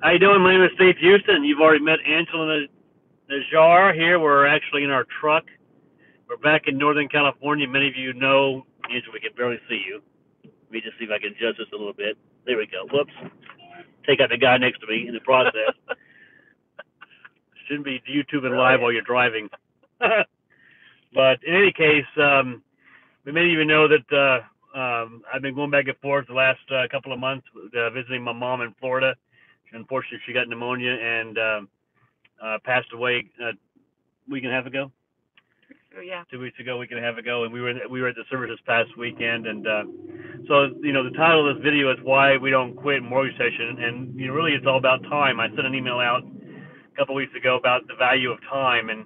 How you doing? My name is Steve Houston. You've already met Angela Najjar here. We're actually in our truck. We're back in Northern California. Many of you know Angela. We can barely see you. Let me just see if I can adjust this a little bit. There we go. Whoops. Take out the guy next to me in the process. Shouldn't be YouTubing live while you're driving. But in any case, many of you know that I've been going back and forth the last couple of months visiting my mom in Florida. Unfortunately, she got pneumonia and passed away a week and a half ago. Oh, yeah. 2 weeks ago, week and a half ago, and we were at the service this past weekend, and so the title of this video is why we don't quit mortgage session, and really it's all about time. I sent an email out a couple of weeks ago about the value of time, and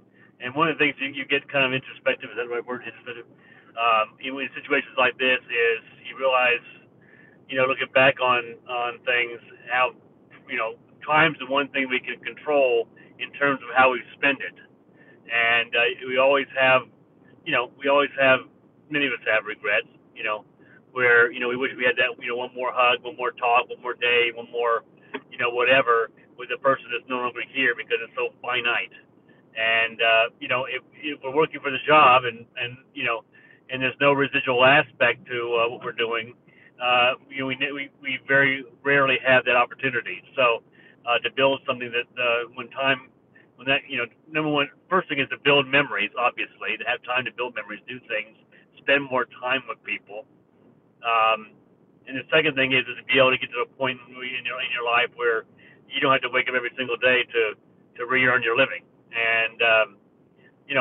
one of the things you get kind of introspective, is that the right word? Introspective. In situations like this, is you realize, looking back on things, how time's the one thing we can control in terms of how we spend it. And we always have, many of us have regrets, where, we wish we had that, one more hug, one more talk, one more day, one more, whatever, with the person that's no longer here because it's so finite. And, if we're working for the job and there's no residual aspect to what we're doing, we very rarely have that opportunity. So to build something that when that, number one, first thing is to build memories, obviously, to have time to build memories, do things, spend more time with people. And the second thing is to be able to get to a point in your life where you don't have to wake up every single day to re-earn your living. And,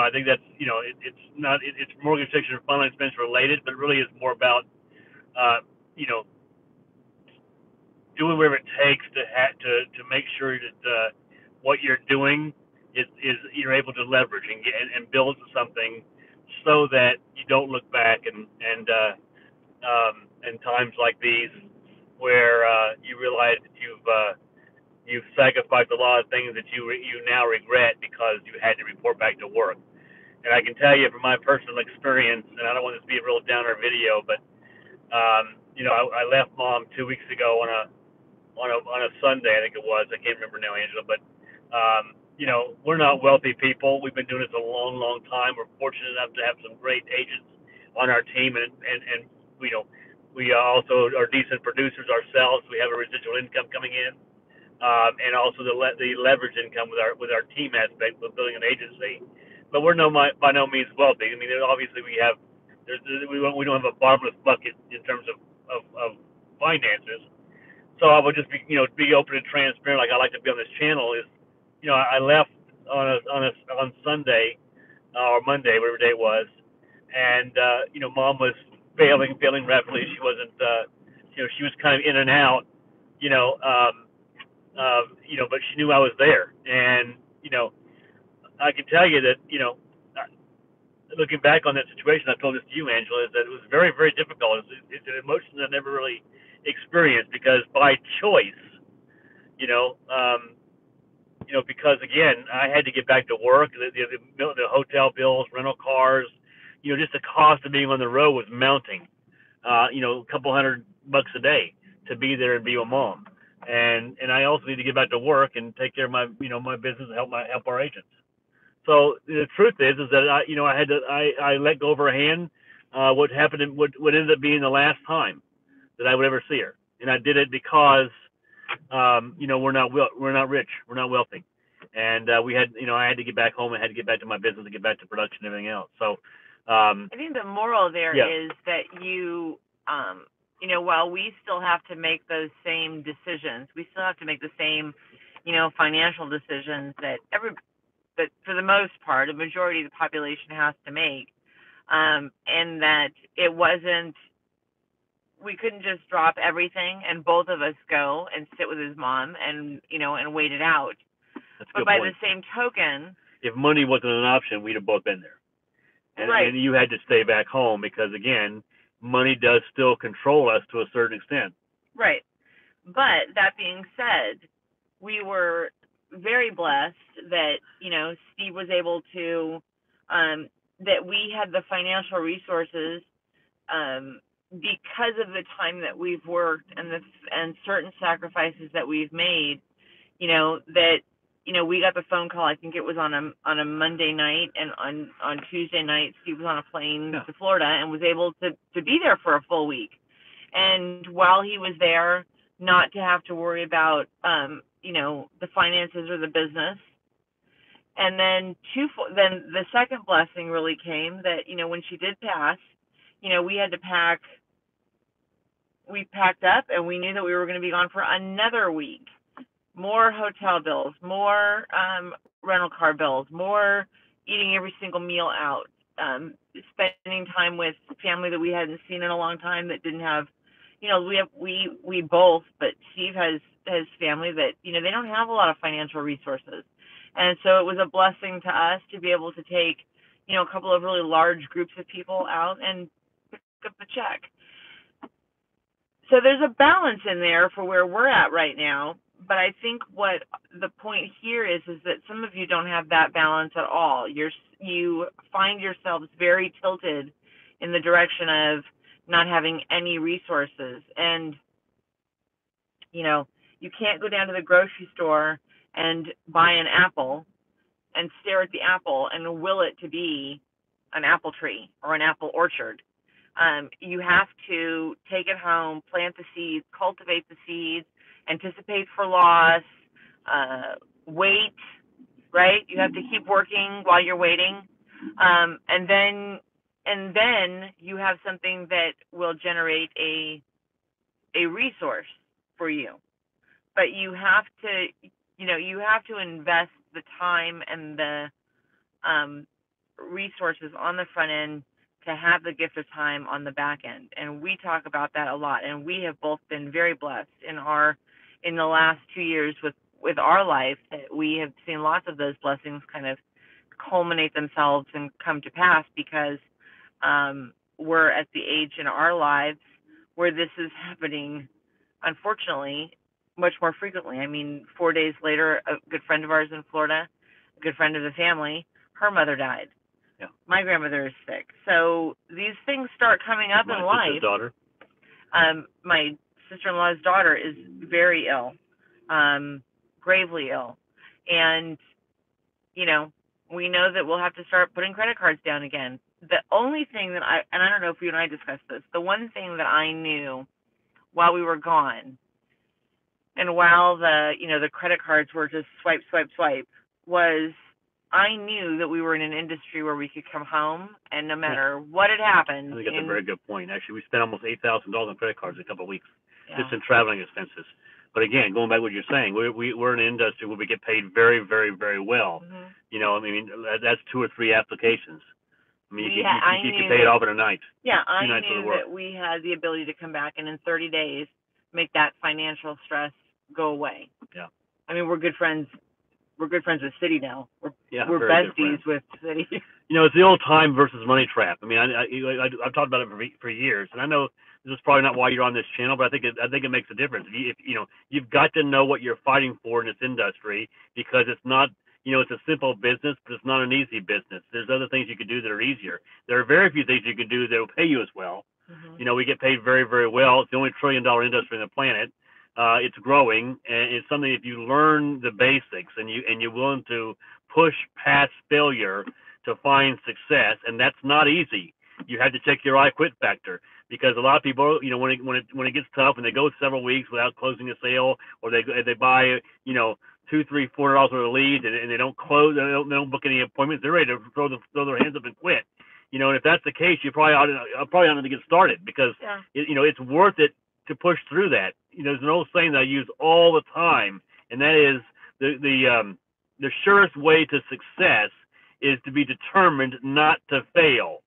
I think that's, it's mortgage section or final expense related, but it really is more about, you know, doing whatever it takes to make sure that what you're doing is you're able to leverage and build something so that you don't look back and times like these where you realize that you've sacrificed a lot of things that you now regret because you had to report back to work. And I can tell you from my personal experience, and I don't want this to be a real downer video, but I left mom 2 weeks ago on a Sunday, I think it was. I can't remember now, Angela, but we're not wealthy people. We've been doing this a long, long time. We're fortunate enough to have some great agents on our team, and we also are decent producers ourselves. We have a residual income coming in, and also the leverage income with our team aspect with building an agency. But we're by no means wealthy. I mean, obviously we don't have a bottomless bucket in terms of finances. So I would just be open and transparent, like I like to be on this channel. Is I left on Sunday or Monday, whatever day it was, and mom was failing rapidly. She wasn't she was kind of in and out, but she knew I was there, and I can tell you that looking back on that situation, I told this to you, Angela, is that it was very, very difficult. It's an emotion I never really experienced because by choice, because again, I had to get back to work. The hotel bills, rental cars, just the cost of being on the road was mounting. A couple $100 a day to be there and be with mom, and I also need to get back to work and take care of my my business and help our agents. So the truth is that I let go of her hand. What happened would end up being the last time that I would ever see her, and I did it because we're not rich, we're not wealthy, and we had I had to get back home. I had to get back to my business and get back to production and everything else. So I think the moral there yeah. is that while we still have to make those same decisions, we still have to make the same financial decisions that for the most part, a majority of the population has to make, and that we couldn't just drop everything and both of us go and sit with his mom and wait it out. That's a but good by point. the same token, if money wasn't an option, we'd have both been there. right. And you had to stay back home because, again, money does still control us to a certain extent. Right. But that being said, we were very blessed that, Steve was able to, that we had the financial resources because of the time that we've worked and certain sacrifices that we've made that, we got the phone call. I think it was on a Monday night, and on Tuesday night, Steve was on a plane to Florida and was able to be there for a full week. And while he was there, not to have to worry about, the finances or the business. And then the second blessing really came that, when she did pass, we had to pack. We packed up, and we knew that we were going to be gone for another week. More hotel bills, more rental car bills, more eating every single meal out, spending time with family that we hadn't seen in a long time, that didn't have, we both, but Steve has family that, they don't have a lot of financial resources. And so it was a blessing to us to be able to take, a couple of really large groups of people out and pick up the check. So there's a balance in there for where we're at right now. But I think what the point here is that some of you don't have that balance at all. You find yourselves very tilted in the direction of not having any resources. And, you can't go down to the grocery store and buy an apple and stare at the apple and will it to be an apple tree or an apple orchard. You have to take it home, plant the seeds, cultivate the seeds, anticipate for loss, wait, right? You have to keep working while you're waiting. And then you have something that will generate a resource for you. But you have to invest the time and the resources on the front end to have the gift of time on the back end. And we talk about that a lot. And we have both been very blessed in the last 2 years with our life, that we have seen lots of those blessings kind of culminate themselves and come to pass, because we're at the age in our lives where this is happening, unfortunately, much more frequently. I mean, 4 days later, a good friend of ours in Florida, a good friend of the family, her mother died. Yeah. My grandmother is sick. So these things start coming up in life. My sister's daughter. My sister-in-law's daughter is very ill, gravely ill. And, we know that we'll have to start putting credit cards down again. The only thing that I don't know if you and I discussed this, the one thing that I knew while we were gone, and while the credit cards were just swipe, swipe, swipe, was I knew that we were in an industry where we could come home, and no matter what had happened. I think that's a very good point. Actually, we spent almost $8,000 on credit cards in a couple of weeks, just in traveling expenses. But again, going back to what you're saying, we're in an industry where we get paid very, very, very well. Mm-hmm. That's 2 or 3 applications. You can pay it off in a night. Yeah, I knew that we had the ability to come back and in 30 days make that financial stress go away. Yeah. We're good friends. We're good friends with Citi now. We're besties with Citi. It's the old time versus money trap. I've talked about it for years, and I know this is probably not why you're on this channel, but I think it makes a difference. If you've got to know what you're fighting for in this industry, because it's not, it's a simple business, but it's not an easy business. There's other things you can do that are easier. There are very few things you can do that will pay you as well. Mm-hmm. We get paid very, very well. It's the only $1 trillion industry on the planet. It's growing, and it's something, if you learn the basics and you're willing to push past failure to find success, and that's not easy. You have to check your I quit factor, because a lot of people, when it gets tough and they go several weeks without closing a sale, or they buy $200, $300, $400 worth of leads, and they don't close, they don't book any appointments, they're ready to throw their hands up and quit. And if that's the case, you probably ought to get started, because it's worth it to push through that. There's an old saying that I use all the time, and that is the surest way to success is to be determined not to fail.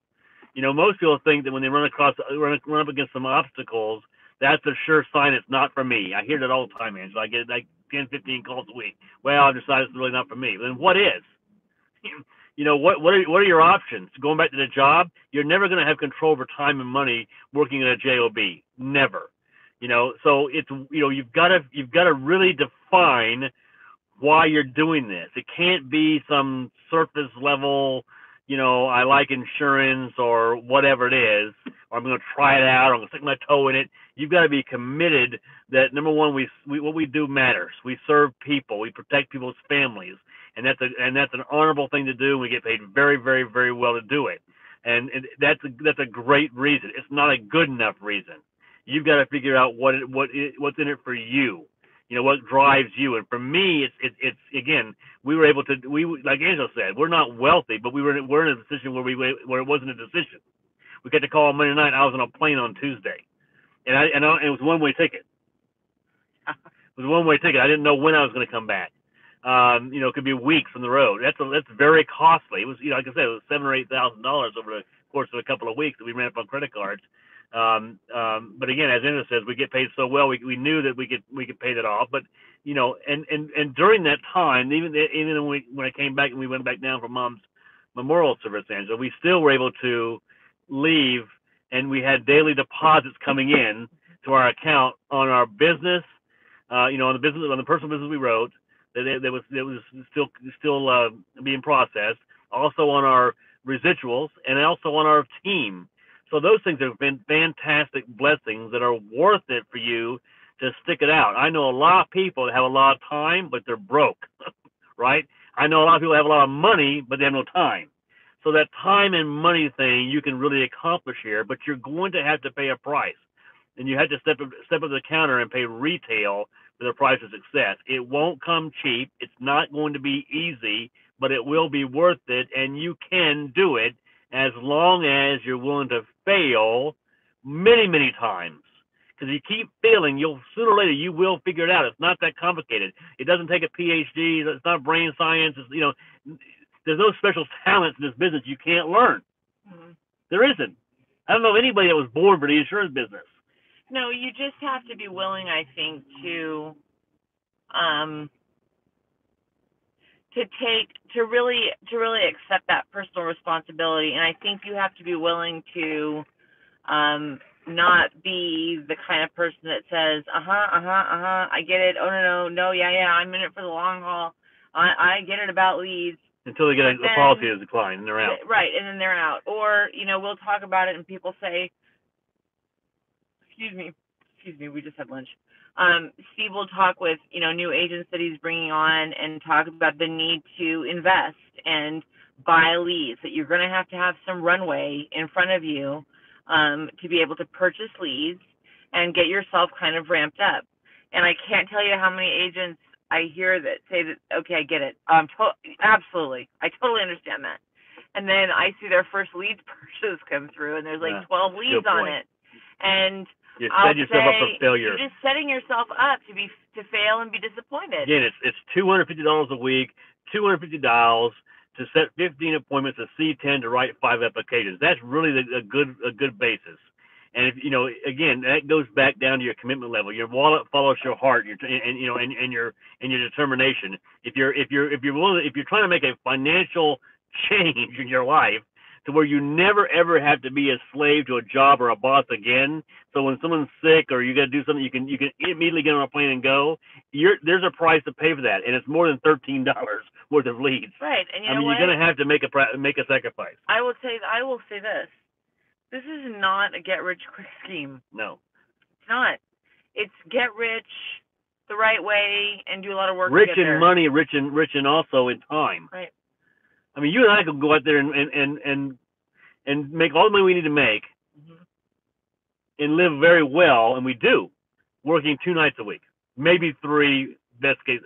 Most people think that when they run up against some obstacles, that's a sure sign it's not for me. I hear that all the time, Angela. I get like 10, 15 calls a week. Well, I've decided it's really not for me. Then what is? What are your options? Going back to the job, you're never going to have control over time and money working at a job. Never. So it's, you've got to really define why you're doing this. It can't be some surface level, I like insurance or whatever it is, or I'm going to try it out, or I'm going to stick my toe in it. You've got to be committed that, number one, what we do matters. We serve people. We protect people's families, and that's an honorable thing to do. We get paid very, very, very well to do it, and that's a great reason. It's not a good enough reason. You've got to figure out what's in it for you. You know, what drives you. And for me, it's again, we were able to, like Angela said, we're not wealthy, but we're in a position where it wasn't a decision. We got to call on Monday night. I was on a plane on Tuesday, and it was a one-way ticket. It was a one-way ticket. I didn't know when I was going to come back. You know, it could be weeks on the road. That's very costly. It was, you know, like I said, it was $7,000 or $8,000 over the course of a couple of weeks that we ran up on credit cards. But again, as Angela says, we get paid so well. We knew that we could pay that off. But you know, and during that time, even when I came back and we went back down for Mom's memorial service, Angela, we still were able to leave, and we had daily deposits coming in to our account on our business. You know, on the personal business we wrote, that was still being processed. Also on our residuals, and also on our team. So those things have been fantastic blessings that are worth it for you to stick it out. I know a lot of people that have a lot of time, but they're broke, right? I know a lot of people that have a lot of money, but they have no time. So that time and money thing you can really accomplish here, but you're going to have to pay a price. And you have to step up to the counter and pay retail for the price of success. It won't come cheap. It's not going to be easy, but it will be worth it, and you can do it as long as you're willing to fail many, many times. Because if you keep failing, sooner or later you will figure it out. It's not that complicated. It doesn't take a PhD. It's not brain science. It's, you know, there's no special talents in this business you can't learn. Mm-hmm. There isn't. I don't know anybody that was born for the insurance business. No, you just have to be willing, I think, to really accept that personal responsibility. And I think you have to be willing to not be the kind of person that says, I get it. Oh, no, yeah, I'm in it for the long haul. I get it about leads. Until they get a policy to decline and they're out. Right, and then they're out. Or, you know, we'll talk about it and people say, excuse me, we just had lunch. Steve will talk with, you know, new agents that he's bringing on and talk about the need to invest and buy leads, that you're going to have some runway in front of you to be able to purchase leads and get yourself kind of ramped up. And I can't tell you how many agents I hear that say that, okay, I get it. Absolutely. I totally understand that. And then I see their first leads purchase come through, and there's like 12 leads on it. And you set yourself up for failure. You're just setting yourself up to fail and be disappointed. Again, it's $250 a week, 250 dials to set 15 appointments, to see 10, to write 5 applications. That's really a good basis. And if, you know, again, that goes back down to your commitment level. Your wallet follows your heart, and your determination. If you're trying to make a financial change in your life, to where you never ever have to be a slave to a job or a boss again. So when someone's sick or you got to do something, you can immediately get on a plane and go. There's a price to pay for that, and it's more than $13 worth of leads. Right, and you're going to have to make a sacrifice. I will say this. This is not a get rich quick scheme. No, it's not. It's get rich the right way and do a lot of work. Rich in money, rich in also in time. Right. I mean, you and I could go out there and make all the money we need to make, and live very well, and we do, working 2 nights a week, maybe 3,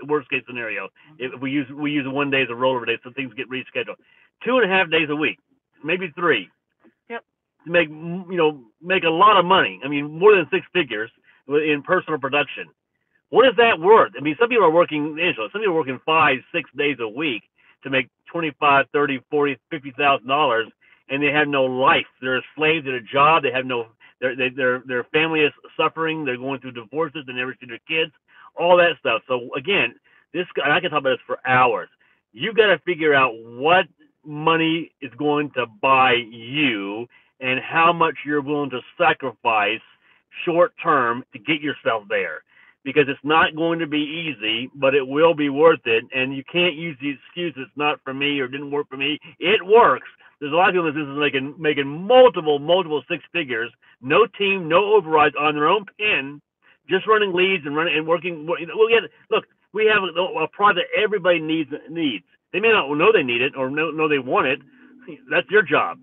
worst case scenario. If we use 1 day as a rollover day, so things get rescheduled. 2.5 days a week, maybe 3. Yep. To make a lot of money. I mean, more than 6 figures in personal production. What is that worth? I mean, some people are working, Angela, some people are working 5, 6 days a week to make $25,000, $30,000, $40,000, $50,000, and they have no life. They're a slave to their job. They have no. Their family is suffering. They're going through divorces. They never see their kids. All that stuff. So again, I can talk about this for hours. You've got to figure out what money is going to buy you and how much you're willing to sacrifice short term to get yourself there. Because it's not going to be easy, but it will be worth it. And you can't use the excuse, it's not for me or didn't work for me. It works. There's a lot of people in this business making multiple six figures, no team, no overrides, on their own pen, just running leads and working. Look, we have a product that everybody needs. They may not know they need it or know they want it. That's your job.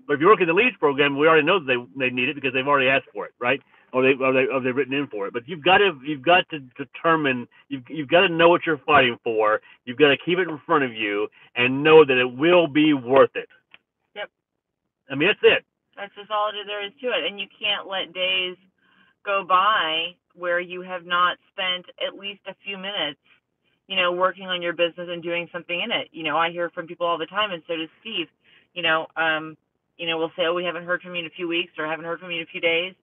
But if you work in the leads program, we already know that they need it because they've already asked for it, right? Or they've written in for it. But you've got to determine, you've got to know what you're fighting for. You've got to keep it in front of you and know that it will be worth it. Yep. I mean, that's it. That's just all there is to it. And you can't let days go by where you have not spent at least a few minutes, working on your business and doing something in it. I hear from people all the time, and so does Steve. We'll say, oh, we haven't heard from you in a few weeks or haven't heard from you in a few days.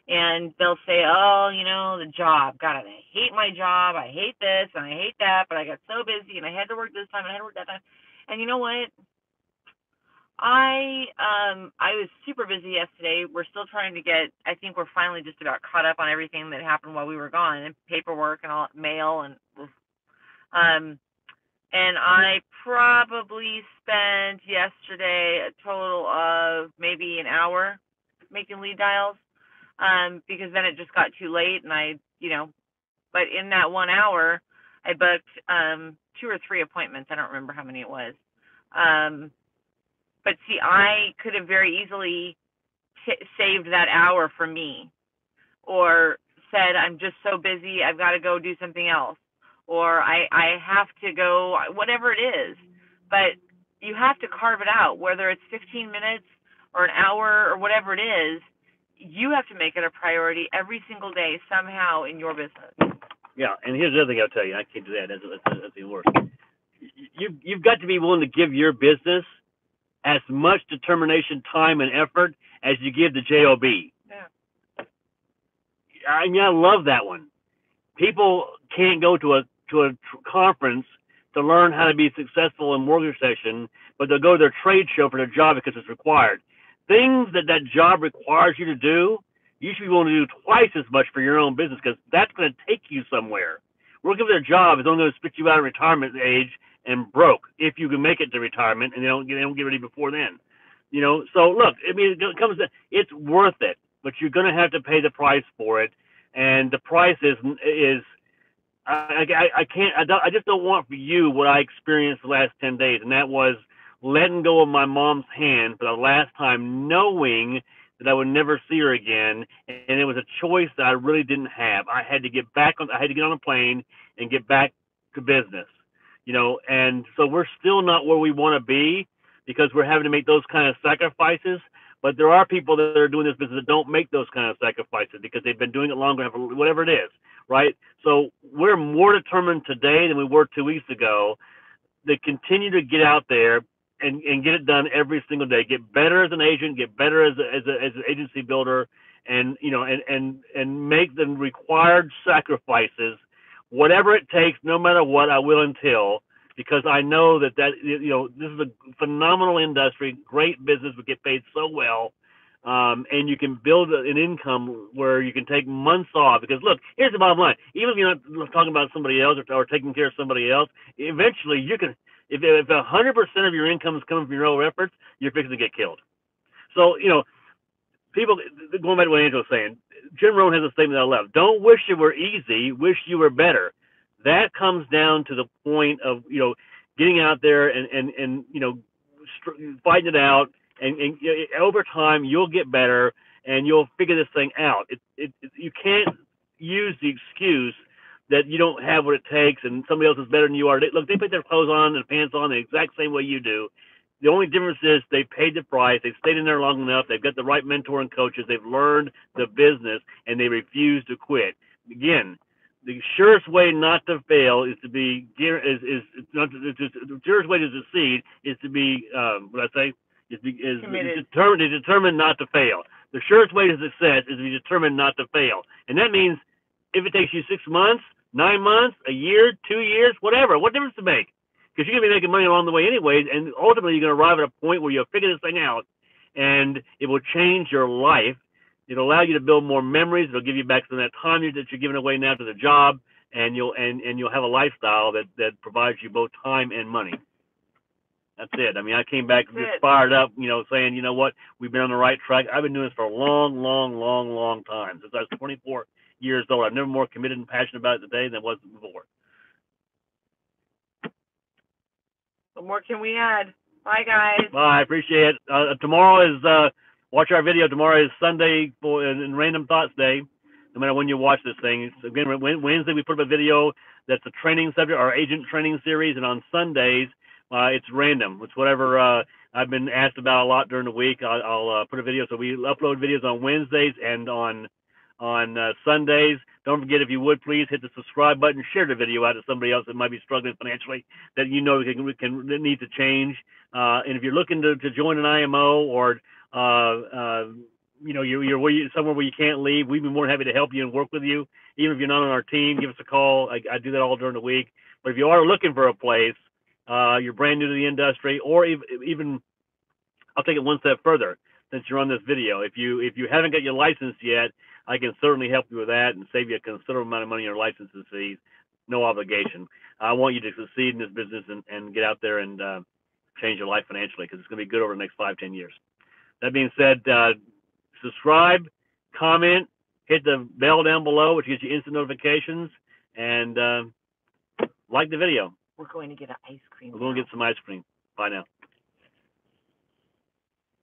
And they'll say, oh, the job. God, I hate my job. I hate this and I hate that, but I got so busy and I had to work this time and I had to work that time. And you know what? I was super busy yesterday. We're still trying to I think we're finally just about caught up on everything that happened while we were gone, and paperwork and all mail and I probably spent yesterday a total of maybe an hour making lead dials, because then it just got too late, and but in that 1 hour, I booked 2 or 3 appointments. I don't remember how many it was. But see, I could have very easily saved that hour for me, or said, I'm just so busy, I've got to go do something else, or I have to go, whatever it is. But you have to carve it out, whether it's 15 minutes or an hour or whatever it is. You have to make it a priority every single day somehow in your business. Yeah, and here's the other thing I'll tell you. I can't do that. That's the worst. You've got to be willing to give your business as much determination, time, and effort as you give the job. Yeah. I mean, I love that one. People can't go to a conference to learn how to be successful in mortgage session, but they'll go to their trade show for their job because it's required. Things that job requires you to do, you should be willing to do twice as much for your own business, because that's going to take you somewhere. Working for their job is only going to spit you out of retirement age and broke, if you can make it to retirement, and they don't get ready before then. So look, I mean, it's worth it, but you're going to have to pay the price for it, and the price is I just don't want for you what I experienced the last 10 days, and that was letting go of my mom's hand for the last time, knowing that I would never see her again, and it was a choice that I really didn't have. I had to get on a plane and get back to business, and so we're still not where we want to be, because we're having to make those kind of sacrifices. But there are people that are doing this business that don't make those kind of sacrifices because they've been doing it longer, whatever it is, right? So we're more determined today than we were 2 weeks ago to continue to get out there and get it done every single day. Get better as an agent, get better as an agency builder, and make the required sacrifices, whatever it takes, no matter what. I will until, because I know that this is a phenomenal industry, great business. We get paid so well, and you can build an income where you can take months off. Because look, here's the bottom line: even if you're not talking about somebody else or taking care of somebody else, eventually you can. If 100% of your income is coming from your own efforts, you're fixing to get killed. So people, going back to what Angela was saying, Jim Rohn has a statement that I love: don't wish it were easy, wish you were better. That comes down to the point of getting out there and fighting it out, and over time you'll get better and you'll figure this thing out. You can't use the excuse that you don't have what it takes and somebody else is better than you are. Look, they put their clothes on and pants on the exact same way you do. The only difference is they paid the price. They've stayed in there long enough. They've got the right mentor and coaches. They've learned the business, and they refuse to quit. Again, the surest way not to fail is to be the surest way to succeed is to be determined not to fail. The surest way to success is to be determined not to fail, and that means if it takes you 6 months, 9 months, a year, 2 years, whatever, what difference does it make? Because you're going to be making money along the way anyways, and ultimately you're going to arrive at a point where you'll figure this thing out, and it will change your life. It'll allow you to build more memories. It'll give you back some of that time that you're giving away now to the job, and you'll have a lifestyle that provides you both time and money. That's it. I mean, I came back That's just it. fired up, you know, saying, you know what, we've been on the right track. I've been doing this for a long, long, long, long time. Since I was 24 years old. I'm never more committed and passionate about it today than I was before. What more can we add? Bye, guys. Bye. I appreciate it. Tomorrow is, watch our video. Tomorrow is Sunday in Random Thoughts Day, no matter when you watch this thing. So again, Wednesday we put up a video that's a training subject, our agent training series, and on Sundays, it's random. It's whatever I've been asked about a lot during the week. I'll put a video. So we upload videos on Wednesdays and on Sundays. Don't forget, if you would, please hit the subscribe button, share the video out to somebody else that might be struggling financially, that you know that needs to change. And if you're looking to join an IMO or you know, you're somewhere where you can't leave, we'd be more than happy to help you and work with you. Even if you're not on our team, give us a call. I do that all during the week. But if you are looking for a place, you're brand new to the industry, or even I'll take it one step further. Since you're on this video, if you haven't got your license yet, I can certainly help you with that and save you a considerable amount of money on your licenses fees. No obligation. I want you to succeed in this business and get out there and change your life financially, because it's going to be good over the next 5-10 years. That being said, subscribe, comment, hit the bell down below, which gets you instant notifications, and like the video. We're going to get an ice cream. We're going to get some ice cream. Bye now.